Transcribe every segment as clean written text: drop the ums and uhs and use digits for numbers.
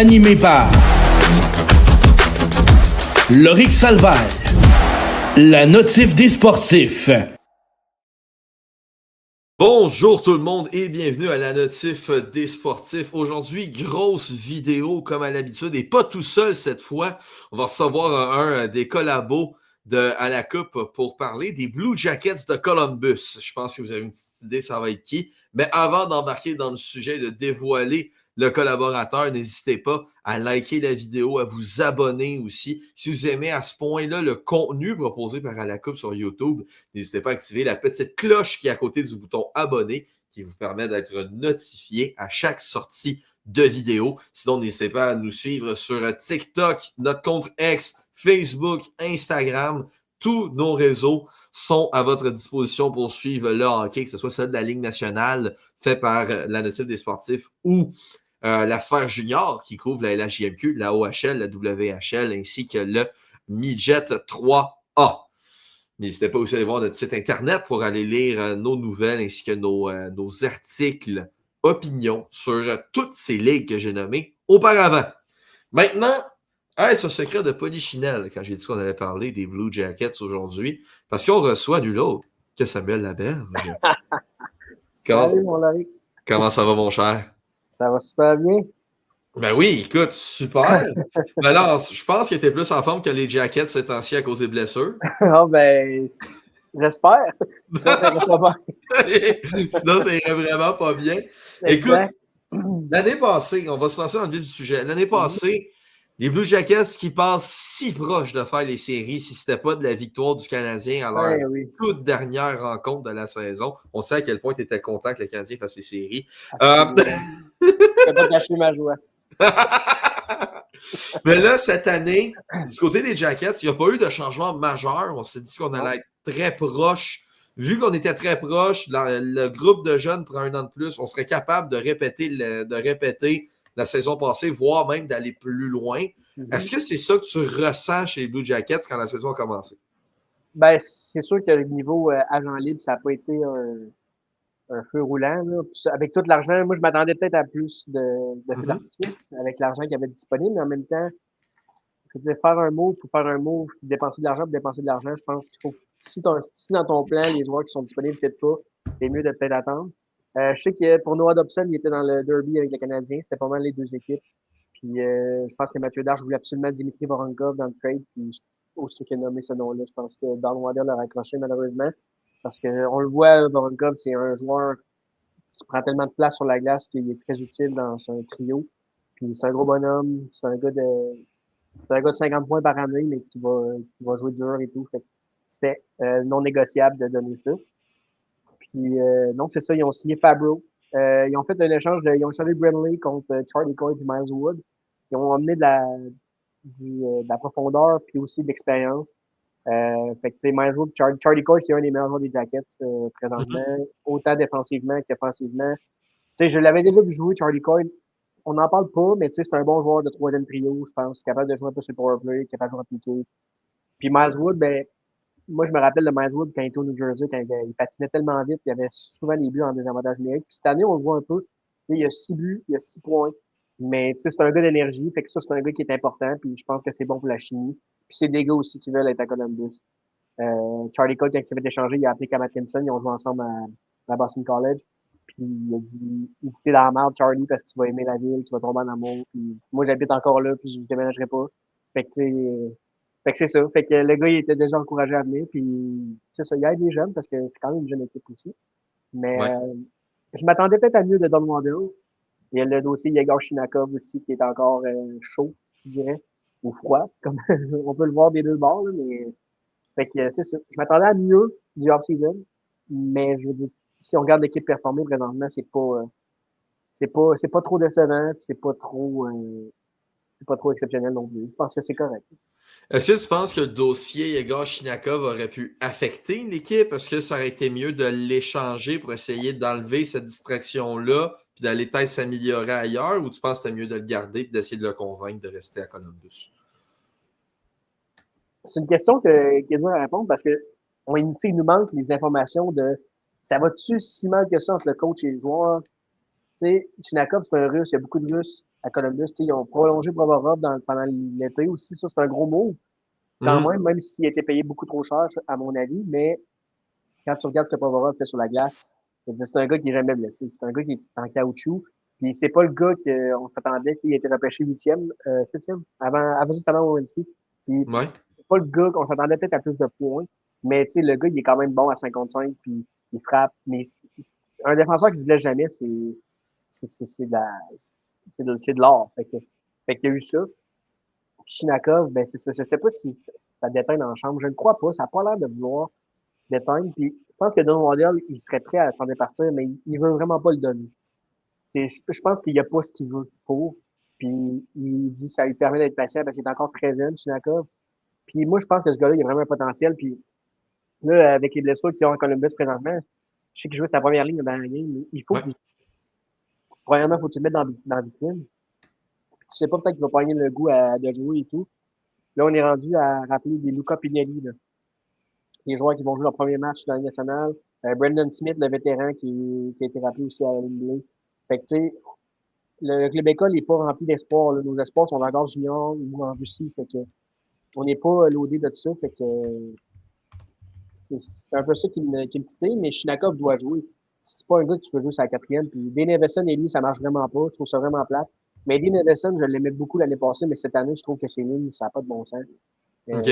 Animé par Lorik Salvaire, la notif des sportifs. Bonjour tout le monde et bienvenue à la notif des sportifs. Aujourd'hui, grosse vidéo comme à l'habitude et pas tout seul cette fois. On va recevoir un des collabos à la Coupe pour parler des Blue Jackets de Columbus. Je pense que vous avez une petite idée, ça va être qui. Mais avant d'embarquer dans le sujet, de dévoiler le collaborateur, n'hésitez pas à liker la vidéo, à vous abonner aussi. Si vous aimez à ce point-là le contenu proposé par À la Coupe sur YouTube, n'hésitez pas à activer la petite cloche qui est à côté du bouton abonner qui vous permet d'être notifié à chaque sortie de vidéo. Sinon, n'hésitez pas à nous suivre sur TikTok, notre compte X, Facebook, Instagram. Tous nos réseaux sont à votre disposition pour suivre le hockey, que ce soit celle de la Ligue nationale fait par la notif des sportifs ou la sphère junior qui couvre la LHJMQ, la OHL, la WHL ainsi que le Midget 3A. N'hésitez pas aussi à aller voir notre site internet pour aller lire nos nouvelles ainsi que nos articles, opinions sur toutes ces ligues que j'ai nommées auparavant. Maintenant, ce secret de Polichinelle quand j'ai dit qu'on allait parler des Blue Jackets aujourd'hui, parce qu'on reçoit nul autre que Samuel Laberge. Salut, mon Lorik. Comment ça va, mon cher? Ça va super bien. Ben oui, écoute, super. Ben alors, je pense qu'il était plus en forme que les Jackets ces temps-ci à cause des blessures. Ah ben, j'espère. Sinon, ça irait vraiment pas bien. Exact. Écoute, l'année passée, on va se lancer dans le vif du sujet. L'année passée, les Blue Jackets qui passent si proche de faire les séries si ce n'était pas de la victoire du Canadien à leur toute dernière rencontre de la saison. On sait à quel point tu étais content que le Canadien fasse les séries. Je ne peux pas cacher ma joie. Mais là, cette année, du côté des Jackets, il n'y a pas eu de changement majeur. On s'est dit qu'on allait être très proche. Vu qu'on était très proche, le groupe de jeunes prend un an de plus, on serait capable de répéter la saison passée, voire même d'aller plus loin. Est-ce que c'est ça que tu ressens chez les Blue Jackets quand la saison a commencé? Ben, c'est sûr que le niveau agent libre, ça n'a pas été un feu roulant. Là. Puis, avec tout l'argent, moi, je m'attendais peut-être à plus de feux d'artifice avec l'argent qu'il y avait disponible, mais en même temps, faire un move pour faire un move, dépenser de l'argent pour dépenser de l'argent, je pense qu'il faut, si dans ton plan, les joueurs qui sont disponibles, peut-être pas, c'est mieux de peut-être attendre. Je sais que pour Noah Dobson, il était dans le derby avec le Canadien, c'était pas mal les deux équipes. Puis je pense que Mathieu Darche voulait absolument Dimitri Voronkov dans le trade, puis aussitôt qu'il a nommé ce nom-là, je pense que Don Waddell l'a raccroché malheureusement. Parce que on le voit, Voronkov, c'est un joueur qui prend tellement de place sur la glace qu'il est très utile dans un trio. Puis c'est un gros bonhomme, c'est un gars de 50 points par année, mais qui va jouer dur et tout. Fait que c'était non négociable de donner ça. Puis non, c'est ça, ils ont signé Fabro. Ils ont fait un échange, ils ont échangé Brenly contre Charlie Coyle et Miles Wood. Ils ont amené de la profondeur puis aussi de l'expérience. Fait que tu sais, Miles Wood, Charlie Coyle, c'est un des meilleurs joueurs des Jackets présentement, autant défensivement qu'offensivement. Tu sais, je l'avais déjà vu jouer, Charlie Coyle. On n'en parle pas, mais tu sais, c'est un bon joueur de troisième trio, je pense, capable de jouer un peu sur le powerplay, capable de jouer appliqué. Puis Miles Wood, ben, moi, je me rappelle de Miles Wood quand il était au New Jersey, quand il patinait tellement vite, il y avait souvent des buts en désavantage numérique. Puis cette année, on le voit un peu. Il y a 6 buts, il y a 6 points. Mais tu sais, c'est un gars d'énergie, fait que ça, c'est un gars qui est important, puis je pense que c'est bon pour la chimie. Puis c'est des gars aussi qui veulent être à Columbus. Charlie Cole, quand il s'est fait échanger, il a appelé Cam Atkinson, ils ont joué ensemble à Boston College. Puis il dit t'es dans la merde, Charlie, parce que tu vas aimer la ville, tu vas tomber en amour. Puis moi, j'habite encore là, puis je ne déménagerai pas. Fait que tu sais, fait que c'est ça. Fait que le gars, il était déjà encouragé à venir, puis c'est ça, il aide les jeunes, parce que c'est quand même une jeune équipe aussi. Mais je m'attendais peut-être à mieux de Don Waddell. Il y a le dossier Yegor Shinakov aussi, qui est encore chaud, je dirais, ou froid, comme on peut le voir des deux bords, là, mais fait que c'est ça. Je m'attendais à mieux du off-season, mais je veux dire, si on regarde l'équipe performer présentement, c'est pas trop décevant, c'est pas trop exceptionnel non plus. Je pense que c'est correct. Est-ce que tu penses que le dossier Yegor Shinakov aurait pu affecter l'équipe? Est-ce que ça aurait été mieux de l'échanger pour essayer d'enlever cette distraction-là puis d'aller peut-être s'améliorer ailleurs? Ou tu penses que c'était mieux de le garder et d'essayer de le convaincre de rester à Columbus? C'est une question qui est dure à répondre parce que il nous manque les informations de ça va-tu si mal que ça entre le coach et le joueur? sais, Chinakov, c'est un Russe. Il y a beaucoup de Russes à Columbus. Tu sais, ils ont prolongé Provorov pendant l'été aussi. Ça, c'est un gros mot. Quand Mhm. même s'il a été payé beaucoup trop cher, à mon avis. Mais quand tu regardes ce que Provorov fait sur la glace, c'est un gars qui est jamais blessé. C'est un gars qui est en caoutchouc. Puis c'est pas le gars qu'on s'attendait. Tu sais, il a été repêché 8e, 7e, juste avant Werenski. Puis Ouais. c'est pas le gars qu'on s'attendait peut-être à plus de points. Mais tu sais, le gars, il est quand même bon à 55, puis il frappe. Mais un défenseur qui se blesse jamais, c'est de la, c'est de l'or. Fait qu'il y a eu ça. Chinakov, ben c'est ça. Je sais pas si ça déteint dans la chambre. Je ne crois pas. Ça n'a pas l'air de vouloir déteindre. Puis je pense que Don Waddell, il serait prêt à s'en départir, mais il veut vraiment pas le donner. Je pense qu'il n'y a pas ce qu'il veut pour. Puis il dit que ça lui permet d'être patient parce qu'il est encore très jeune, Chinakov. Puis moi, je pense que ce gars-là, il a vraiment un potentiel. Puis là, avec les blessures qu'ils ont en Columbus présentement, je sais qu'il joue sa première ligne dans la game, mais il faut Ouais. qu'il, premièrement, faut qu'il le mette dans la vitrine. Puis, tu sais pas, peut-être qu'il va pas le goût de jouer et tout. Là, on est rendu à rappeler des Luca Pinelli, là. Les joueurs qui vont jouer leur premier match dans la Ligue nationale. Brendan Smith, le vétéran qui a été rappelé aussi à la NBA. Fait que, tu sais, le club école n'est pas rempli d'espoir, là. Nos espoirs sont encore juniors ou en Russie. Fait que, on n'est pas loadé de tout ça. Fait que, c'est un peu ça qui me titille, mais Shinakov doit jouer. C'est pas un gars qui peut jouer sur la quatrième. Puis Dean Evison et lui, ça marche vraiment pas. Je trouve ça vraiment plate. Mais Dean Evison, je l'aimais beaucoup l'année passée, mais cette année, je trouve que ses lignes, ça n'a pas de bon sens. OK.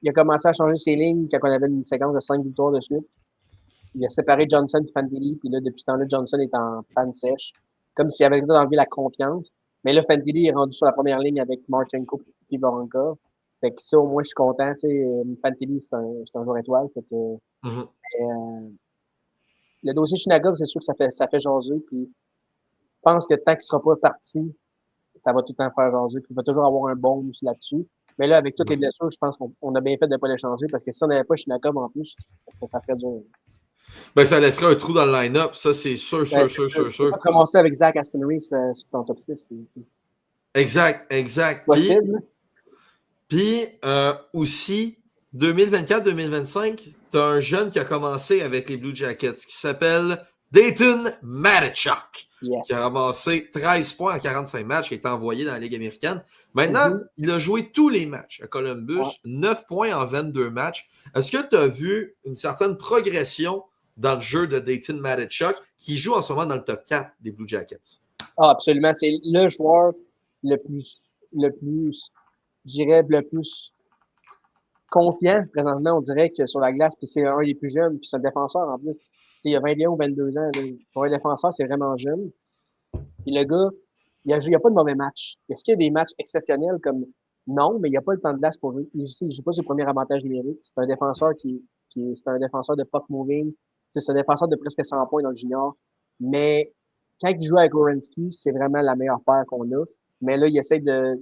Il a commencé à changer ses lignes quand on avait une séquence de 5 victoires de suite. Il a séparé Johnson et Fantilli, puis là, depuis ce temps-là, Johnson est en panne sèche. Comme s'il avait enlevé la confiance. Mais là, Fantilli est rendu sur la première ligne avec Marchenko et Voronka. Fait que ça, au moins, je suis content. Tu sais, Fantilli, c'est un joueur étoile. Fait que, Mhm. le dossier Shinagov, c'est sûr que ça fait jaser. Puis, je pense que tant qu'il sera pas parti, ça va tout le temps faire jaser. Puis, il va toujours avoir un bon là-dessus. Mais là, avec toutes les Ouais. blessures, je pense qu'on a bien fait de ne pas l'échanger parce que si on n'avait pas Shinagov en plus, ça ferait dur. Ben, ça laisserait un trou dans le line-up. Ça, c'est sûr, Ben, sûr, sûr, sûr, tu peux sûr. pas commencer avec Zach Aston Reese sur ton top 6. Exact, C'est exact. possible. Puis aussi, 2024-2025, tu as un jeune qui a commencé avec les Blue Jackets qui s'appelle Dayton Matechuk, qui a Yes. ramassé 13 points en 45 matchs, qui a été envoyé dans la Ligue américaine. Maintenant, Mhm. il a joué tous les matchs à Columbus, Ouais. 9 points en 22 matchs. Est-ce que tu as vu une certaine progression dans le jeu de Dayton Matechuk, qui joue en ce moment dans le top 4 des Blue Jackets? Ah, absolument. C'est le joueur le plus, je dirais, le plus confiant présentement, on dirait que sur la glace, puis c'est un des plus jeunes, puis c'est un défenseur en plus. Tu sais, il a 21 ou 22 ans. Là. Pour un défenseur, c'est vraiment jeune. Puis le gars, il y a pas de mauvais match. Est-ce qu'il y a des matchs exceptionnels comme non, mais il n'y a pas le temps de glace pour jouer. Il joue pas sur le premier avantage numérique. C'est un défenseur c'est un défenseur de puck moving. C'est un défenseur de presque 100 points dans le junior. Mais quand il joue avec Orensky, c'est vraiment la meilleure paire qu'on a. Mais là, il essaie de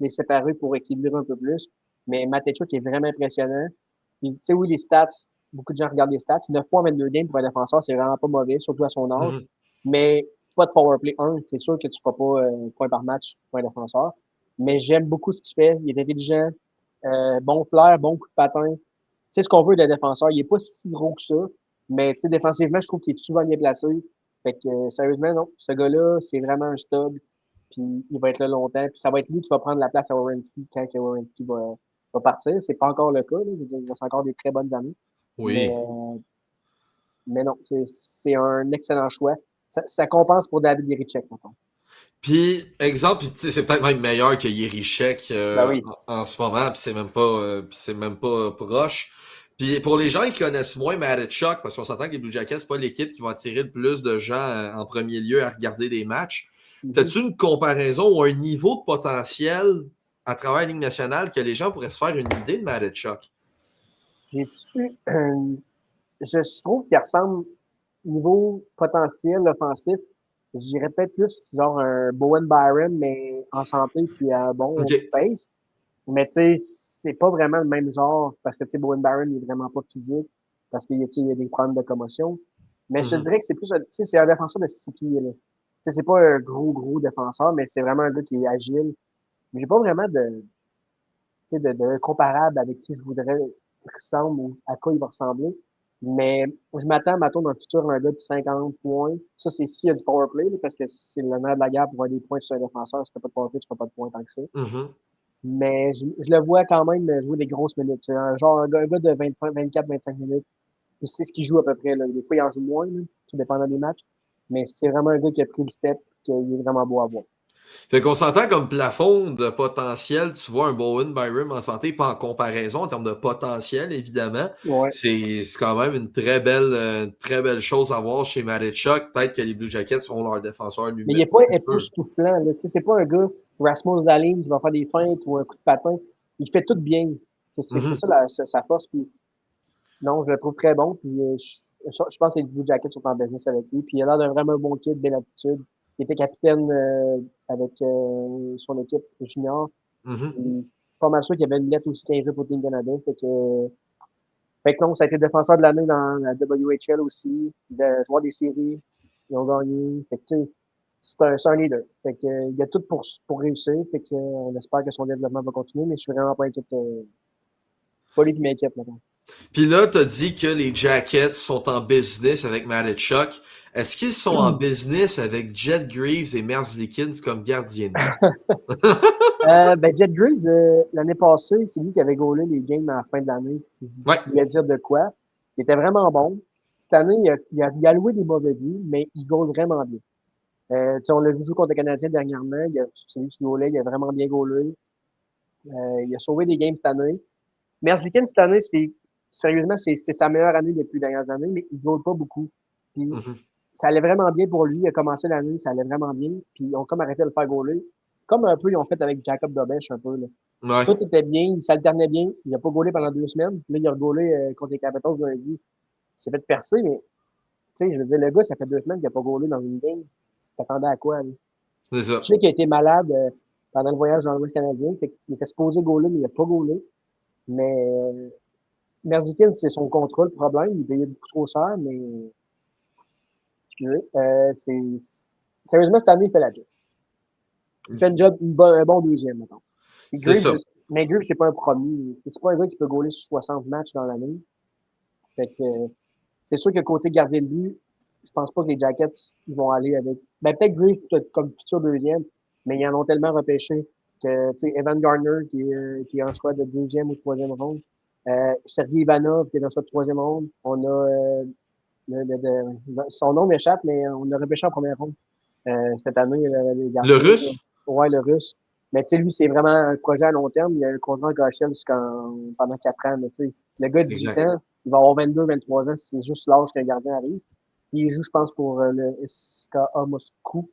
les séparer pour équilibrer un peu plus. Mais Matechuk est vraiment impressionnant. Puis, tu sais, oui, les stats, beaucoup de gens regardent les stats. 9 points 22 games pour un défenseur, c'est vraiment pas mauvais, surtout à son âge. Mhm. Mais pas de powerplay 1, c'est sûr que tu feras pas point par match pour un défenseur. Mais j'aime beaucoup ce qu'il fait. Il est intelligent, bon flair, bon coup de patin. C'est ce qu'on veut d'un défenseur. Il est pas si gros que ça. Mais tu sais, défensivement, je trouve qu'il est souvent bien placé. Fait que sérieusement, non. Ce gars-là, c'est vraiment un stud. Puis il va être là longtemps. Puis ça va être lui qui va prendre la place à Werenski quand Werenski va partir. C'est pas encore le cas. Là. Je veux dire, il reste encore des très bonnes années. Mais, Oui. mais non, c'est un excellent choix. Ça compense pour David Irichek, maintenant. Puis, exemple, puis, c'est peut-être même meilleur que Yerichek Ben oui. en ce moment, puis c'est même pas proche. Puis pour les gens qui connaissent moins Matechuk, parce qu'on s'entend que les Blue Jackets, c'est pas l'équipe qui va attirer le plus de gens en premier lieu à regarder des matchs. Mhm. T'as-tu une comparaison ou un niveau de potentiel à travers la Ligue nationale que les gens pourraient se faire une idée de Matechuk? J'ai-tu, je trouve qu'il ressemble niveau potentiel offensif. Je dirais peut-être plus genre un Bowen Byron, mais en santé puis à un bon OK. pace. Mais tu sais, c'est pas vraiment le même genre parce que tu sais, Bowen Byron il est vraiment pas physique parce qu'il il y a des problèmes de commotion. Mais je te Mhm. dirais que c'est plus, tu sais, c'est un défenseur de 6 pieds, là. Tu sais, c'est pas un gros défenseur, mais c'est vraiment un gars qui est agile. Mais j'ai pas vraiment tu sais, de comparable avec qui je voudrais qu'il ressemble ou à quoi il va ressembler. Mais je m'attends, mettons, dans le futur, un gars de 50 points. Ça, c'est s'il y a du power play, là, parce que c'est le nerf de la guerre pour avoir des points sur un défenseur. Si t'as pas de power play, tu feras pas de points tant que ça. Mhm. Mais je le vois quand même jouer des grosses minutes. C'est un gars de 24-25 minutes. Puis c'est ce qu'il joue à peu près, là. Des fois, il en joue moins, là, tout dépendant des matchs. Mais c'est vraiment un gars qui a pris le step, qu'il est vraiment beau à voir. Fait qu'on s'entend comme plafond de potentiel. Tu vois un Bowen Byram en santé, pas en comparaison en termes de potentiel, évidemment. Ouais. C'est quand même une très belle chose à voir chez Marichuk. Peut-être que les Blue Jackets seront leur défenseur Mais il est numéro pas futur. époustouflant, là. Tu sais, c'est pas un gars, Rasmus Dahlin, qui va faire des feintes ou un coup de patin. Il fait tout bien. C'est Mhm. ça sa force. Puis non, je le trouve très bon. Puis je pense que les Blue Jackets sont en business avec lui. Puis il a l'air d'un vraiment bon kid, belle attitude. Il était capitaine avec son équipe junior. Mhm. Puis, pas mal sûr qu'il y avait une lettre aussi 15 pour Team Canada. Fait que non, ça a été défenseur de l'année dans la WHL aussi. Joueur des séries. Ils ont gagné. Fait que, tu sais, c'est un leader. Fait que, il y a tout pour réussir. Fait que, on espère que son développement va continuer, mais je suis vraiment pas inquiet. Pas lui qui m'inquiète, maintenant. Puis là, tu as dit que les Jackets sont en business avec Marichuk. Est-ce qu'ils sont en business avec Jet Greaves et Merzlikins comme gardien de but? Ben, Jet Greaves, l'année passée, c'est lui qui avait gaulé les games à la fin de l'année. Je Ouais. voulais dire de quoi. Il était vraiment bon. Cette année, il a loué des mauvais buts, mais il gaule vraiment bien. Tu sais, on l'a vu jouer contre le Canadien dernièrement. C'est lui qui gaulait. Il a vraiment bien gaulé. Il a sauvé des games cette année. Merzlikins, cette année, sérieusement, c'est sa meilleure année depuis les dernières années, mais il gaule pas beaucoup. Puis, Mhm. ça allait vraiment bien pour lui. Il a commencé l'année, ça allait vraiment bien. Puis, ils ont comme arrêté de le faire gauler. Comme un peu, ils ont fait avec Jacob Dobèche, un peu, là. Ouais. Tout était bien, il s'alternait bien. Il n'a pas gaulé pendant 2 semaines. Là, il a gaulé contre les Capitals lundi. Il s'est fait percer, mais, tu sais, je veux dire, le gars, ça fait 2 semaines qu'il n'a pas gaulé dans une game. Tu t'attendais à quoi, là? C'est Je ça. sais qu'il a été malade pendant le voyage dans l'Ouest canadien. Fait qu'il était supposé gauler, mais il n'a pas gaulé. Mais Merzlikins, c'est son contrat, le problème. Il payait beaucoup trop cher, mais excusez, sérieusement, cette année, il fait la job. Il fait une job, un bon deuxième, mettons. Puis C'est Graves, ça. mais Graves, c'est pas un premier. C'est pas un gars qui peut gauler sur 60 matchs dans l'année. Fait que c'est sûr que côté gardien de but, je pense pas que les Jackets ils vont aller avec. Ben peut-être Graves comme futur deuxième, mais ils en ont tellement repêché que tu sais, Evan Garner qui est un choix de deuxième ou troisième ronde. Sergei Ivanov qui est un choix de troisième ronde. On a son nom m'échappe, mais on l'a repêché en première ronde. Cette année, les Le gardiens. russe? Ouais, le russe. Mais tu sais, lui, c'est vraiment un projet à long terme. Il a un contrat en KHL pendant 4 ans. Mais tu sais, le gars de 18 Exact. ans, il va avoir 22, 23 ans. C'est juste l'âge qu'un gardien arrive. Puis il joue, je pense, pour le SKA Moscou.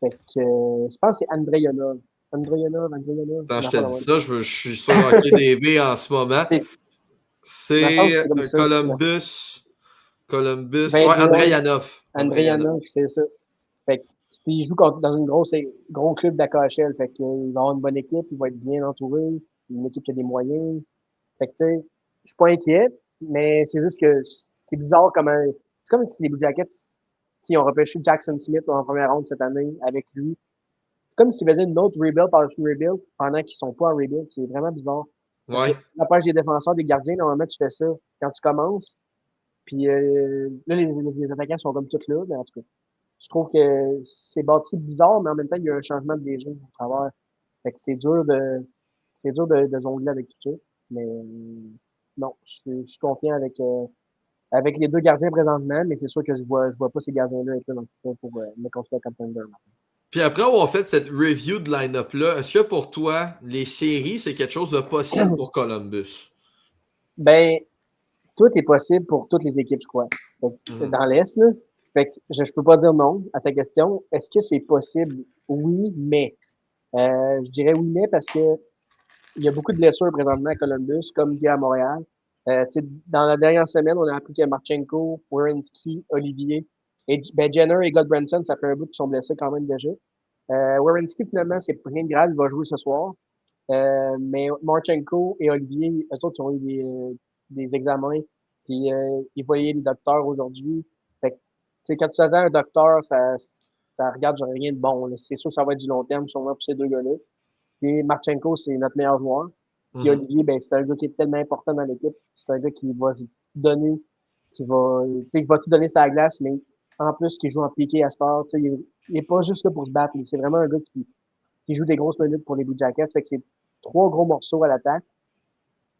Fait que, je pense que c'est Andreyonov. Andreyonov. Quand je Non, te pas dis la même. ça, je suis sur HockeyDB en ce moment. C'est, me semble que C'est c'est comme ça. Columbus. Columbus. Ouais, 21, Andreyanov. Andreyanov. Andreyonov, c'est ça. Fait que, puis il joue dans une gros club de la KHL. Fait que, il va avoir une bonne équipe, il va être bien entouré, une équipe qui a des moyens. Fait que, tu sais, je suis pas inquiet, mais c'est juste que c'est bizarre c'est comme si les Blue Jackets, ils ont repêché Jackson Smith en première ronde cette année avec lui. C'est comme s'ils faisaient une autre rebuild par-dessus rebuild pendant qu'ils sont pas en rebuild. C'est vraiment bizarre. Parce que Ouais. la page des défenseurs, des gardiens, normalement, tu fais ça quand tu commences. Puis là, les attaquants sont comme tous là, mais en tout cas. Je trouve que c'est bâti bizarre, mais en même temps, il y a un changement de déjà au travers. Fait que c'est dur de jongler avec tout ça. Mais non, je suis confiant avec les deux gardiens présentement, mais c'est sûr que je vois pas ces gardiens-là être là dans le futur pour me construire comme contender. Puis après avoir fait cette review de line-up-là, est-ce que pour toi, les séries, c'est quelque chose de possible pour Columbus? Ben, tout est possible pour toutes les équipes, je crois. Fait que, Mhm. dans l'Est, là. Fait que je peux pas dire non à ta question. Est-ce que c'est possible? Oui, mais. Je dirais oui, mais parce que il y a beaucoup de blessures présentement à Columbus, comme il y a à Montréal. Tu sais, dans la dernière semaine, on a appris que Marchenko, Werenski, Olivier et ben Jenner et Godbranson, ça fait un bout qu'ils sont blessés quand même déjà. Werenski, finalement, c'est rien de grave, il va jouer ce soir. Mais Marchenko et Olivier, eux autres, ils ont eu des examens, puis ils voyaient les docteurs aujourd'hui. Fait que, tu sais, quand tu attends un docteur, ça regarde genre rien de bon, là. C'est sûr que ça va être du long terme, sûrement pour ces deux gars-là. Puis Marchenko, c'est notre meilleur joueur. Puis Mhm. Olivier, ben, c'est un gars qui est tellement important dans l'équipe. C'est un gars qui va se donner. qui va tout donner sur la glace, mais en plus, qui joue en piqué à sport. Il est pas juste là pour se battre, mais c'est vraiment un gars qui joue des grosses minutes pour les Blue Jackets. Fait que c'est 3 gros morceaux à l'attaque.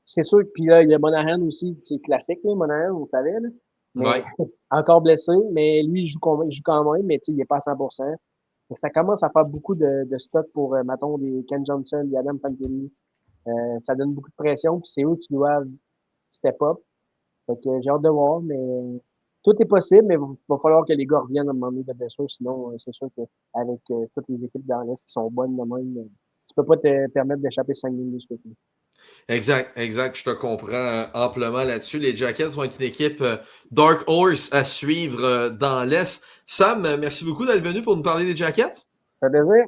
C'est sûr que puis là, il y a Monahan aussi, c'est classique, là, Monahan, on savait, là. Mais Ouais. encore blessé, mais lui, il joue quand même, mais il est pas à 100%. Fait que ça commence à faire beaucoup de stock pour, mettons, des Ken Johnson, des Adam Fantilli. Ça donne beaucoup de pression, puis c'est eux qui doivent step up. Fait que j'ai hâte de voir, mais tout est possible, mais il va falloir que les gars reviennent à un moment donné de blessure, sinon c'est sûr qu'avec toutes les équipes dans l'Est qui sont bonnes de même, tu peux pas te permettre d'échapper 5 minutes de suite. Exact. Je te comprends amplement là-dessus. Les Jackets vont être une équipe Dark Horse à suivre dans l'Est. Sam, merci beaucoup d'être venu pour nous parler des Jackets. Ça fait plaisir.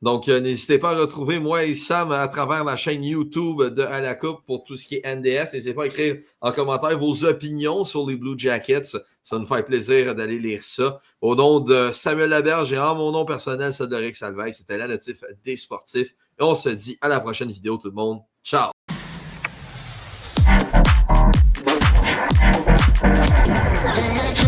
Donc, n'hésitez pas à retrouver moi et Sam à travers la chaîne YouTube de À la Coupe pour tout ce qui est NDS. N'hésitez pas à écrire en commentaire vos opinions sur les Blue Jackets. Ça va nous faire plaisir d'aller lire ça. Au nom de Samuel Laberge et en mon nom personnel, celui de Rick Salvaille, c'était la notif des sportifs. Et on se dit à la prochaine vidéo, tout le monde. Ciao! Magic.